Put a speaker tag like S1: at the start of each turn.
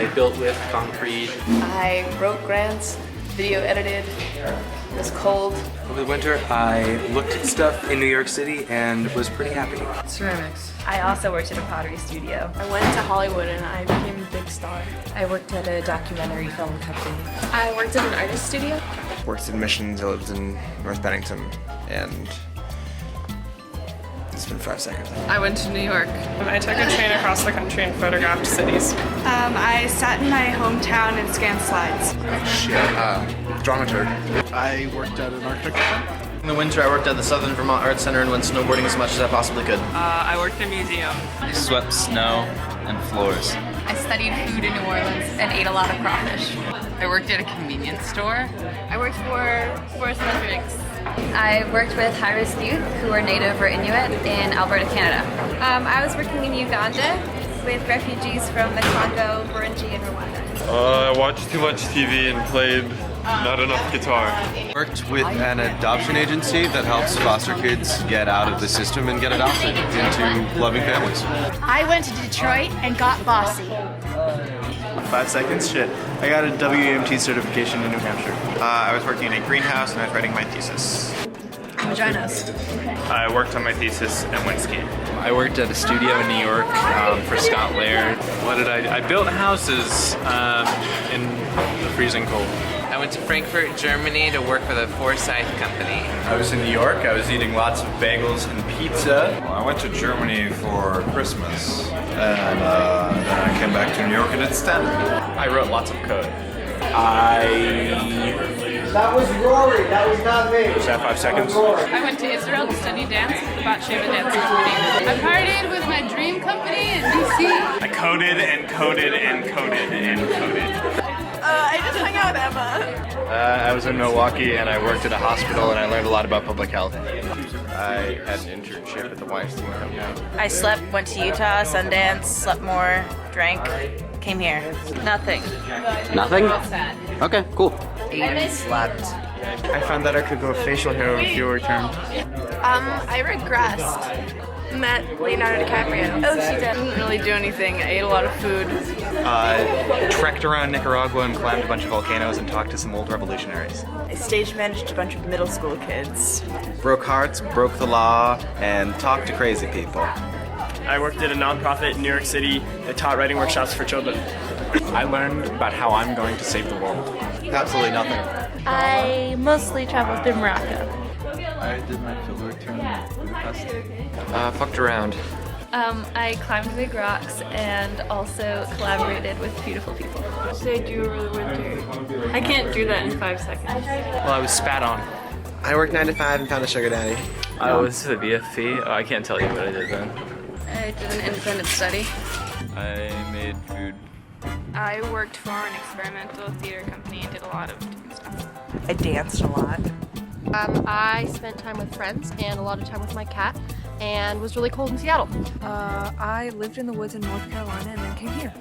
S1: I built with concrete.
S2: I wrote grants, video edited. It was cold.
S1: Over the winter, I looked at stuff in New York City and was pretty happy.
S3: Ceramics.
S4: I also worked at a pottery studio.
S2: I went to Hollywood and I became a big star.
S3: I worked at a documentary film company.
S2: I worked at an artist studio.
S5: Worked in missions. I lived in North Bennington, and it's been 5 seconds.
S6: I went to New York. I took a train across the country and photographed cities.
S7: I sat in my hometown and scanned slides.
S5: Dramaturg.
S8: I worked at an architecture firm.
S9: In the winter, I worked at the Southern Vermont Arts Center and went snowboarding as much as I possibly could.
S6: I worked in a museum.
S10: I swept snow and floors.
S4: I studied food in New Orleans and ate a lot of crawfish.
S3: I worked at a convenience store.
S2: I worked for Forest Metrics.
S4: I worked with high-risk youth who are Native or Inuit in Alberta, Canada.
S7: I was working in Uganda with refugees from the Congo, Burundi, and Rwanda.
S11: I watched too much TV and played not enough guitar.
S12: Worked with an adoption agency that helps foster kids get out of the system and get adopted into loving families.
S7: I went to Detroit and got bossy.
S5: 5 seconds? Shit. I got a WMT certification in New Hampshire. I was working in a greenhouse and I was writing my thesis.
S2: Vaginas.
S11: I worked on my thesis and went skiing.
S10: I worked at a studio in New York for Scott Laird.
S1: What did I built houses in the freezing cold.
S3: I went to Frankfurt, Germany to work for the Forsyth Company.
S12: I was in New York. I was eating lots of bagels and pizza.
S13: I went to Germany for Christmas, and then I came back to New York and it's standard.
S10: I wrote lots of code.
S9: That was Rory, that was not me.
S1: Was that 5 seconds?
S6: I went to Israel to study dance at the Bat Sheva Dance Company. I partied with my dream company in DC.
S11: I coded and coded and coded and coded.
S7: I just hung out with Emma.
S5: I was in Milwaukee and I worked at a hospital and I learned a lot about public health.
S12: I had an internship at the Weinstein Company.
S4: I slept, went to Utah, Sundance, slept more, drank, came here. Nothing.
S9: Nothing? Okay, cool.
S4: I slept.
S5: I found that I could go facial hair with fewer terms.
S2: I regressed. Met Leonardo DiCaprio.
S7: Oh, she did.
S6: Didn't really do anything. I ate a lot of food.
S5: Trekked around Nicaragua and climbed a bunch of volcanoes and talked to some old revolutionaries.
S7: I stage managed a bunch of middle school kids.
S12: Broke hearts, broke the law, and talked to crazy people.
S9: I worked at a nonprofit in New York City that taught writing workshops for children.
S10: I learned about how I'm going to save the world.
S12: Absolutely nothing.
S7: I mostly traveled through Morocco.
S13: I did my fieldwork tour in Budapest.
S10: Fucked around.
S4: I climbed big rocks and also collaborated with beautiful people.
S6: What did I do over the winter? I can't do that in 5 seconds.
S9: Well, I was spat on.
S5: I worked 9 to 5 and found a sugar daddy.
S10: I was to the BFP. Oh, I can't tell you what I did then.
S4: I did an independent study.
S12: I made food.
S6: I worked for an experimental theater company and did a lot of different stuff.
S7: I danced a lot.
S2: I spent time with friends and a lot of time with my cat and was really cold in Seattle.
S7: I lived in the woods in North Carolina and then came here.